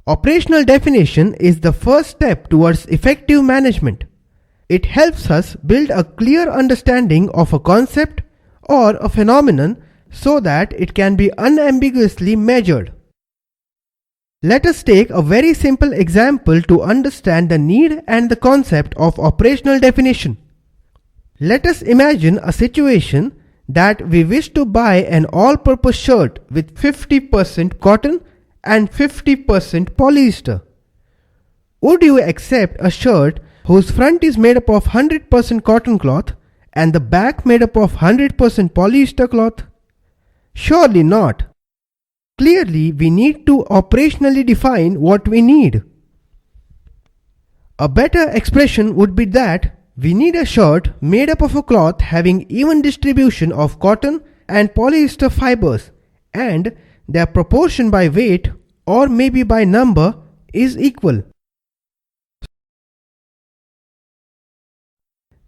Operational definition is the first step towards effective management. It helps us build a clear understanding of a concept or a phenomenon so that it can be unambiguously measured. Let us take a very simple example to understand the need and the concept of operational definition. Let us imagine a situation that we wish to buy an all-purpose shirt with 50% cotton and 50% polyester. Would you accept a shirt whose front is made up of 100% cotton cloth and the back made up of 100% polyester cloth? Surely not. Clearly, we need to operationally define what we need. A better expression would be that we need a shirt made up of a cloth having even distribution of cotton and polyester fibers, and their proportion by weight or maybe by number is equal.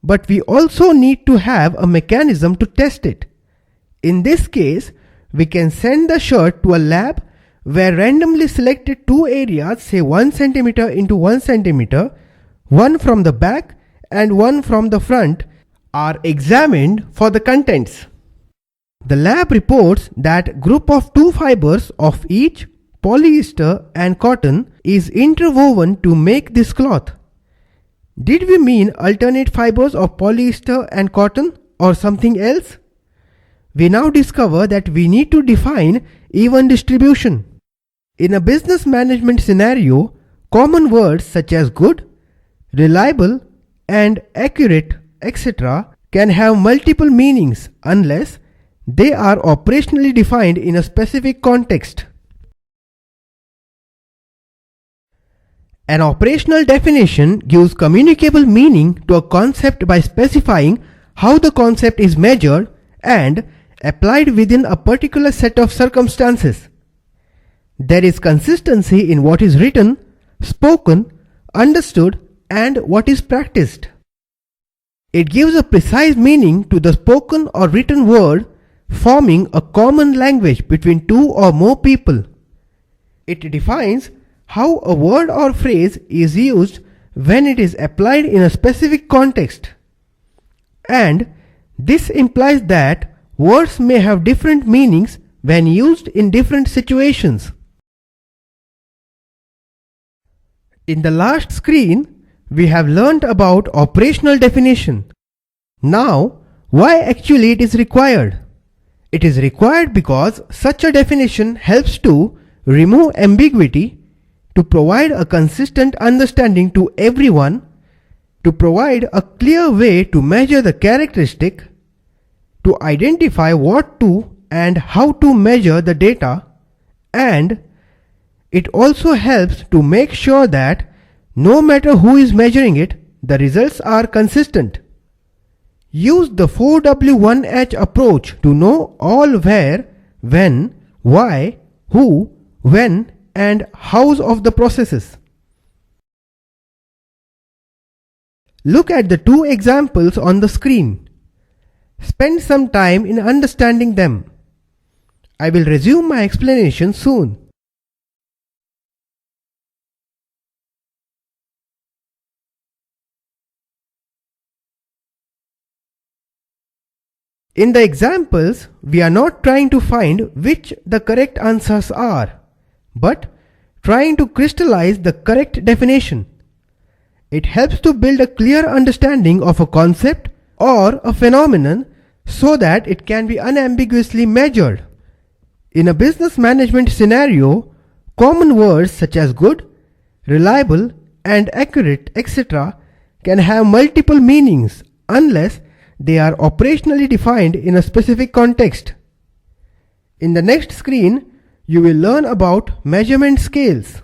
But we also need to have a mechanism to test it. In this case, we can send the shirt to a lab where randomly selected two areas, say 1 cm into 1 cm, one from the back and one from the front, are examined for the contents. The lab reports that group of two fibers of each polyester and cotton is interwoven to make this cloth. Did we mean alternate fibers of polyester and cotton or something else? We now discover that we need to define even distribution. In a business management scenario, common words such as good, reliable, and accurate, etc. can have multiple meanings unless they are operationally defined in a specific context. An operational definition gives communicable meaning to a concept by specifying how the concept is measured and applied within a particular set of circumstances. There is consistency in what is written, spoken, understood, and what is practiced. It gives a precise meaning to the spoken or written word, forming a common language between two or more people. It defines how a word or phrase is used when it is applied in a specific context. And this implies that words may have different meanings when used in different situations. In the last screen, we have learnt about operational definition. Now, why actually it is required? It is required because such a definition helps to remove ambiguity, to provide a consistent understanding to everyone, to provide a clear way to measure the characteristic, to identify what to and how to measure the data, and it also helps to make sure that no matter who is measuring it, the results are consistent. Use the 4W1H approach to know all where, when, why, who, when, and hows of the processes. Look at the two examples on the screen. Spend some time in understanding them. I will resume my explanation soon. In the examples, we are not trying to find which the correct answers are, but trying to crystallize the correct definition. It helps to build a clear understanding of a concept or a phenomenon so that it can be unambiguously measured. In a business management scenario, common words such as good, reliable, and accurate, etc. can have multiple meanings unless they are operationally defined in a specific context. In the next screen, you will learn about measurement scales.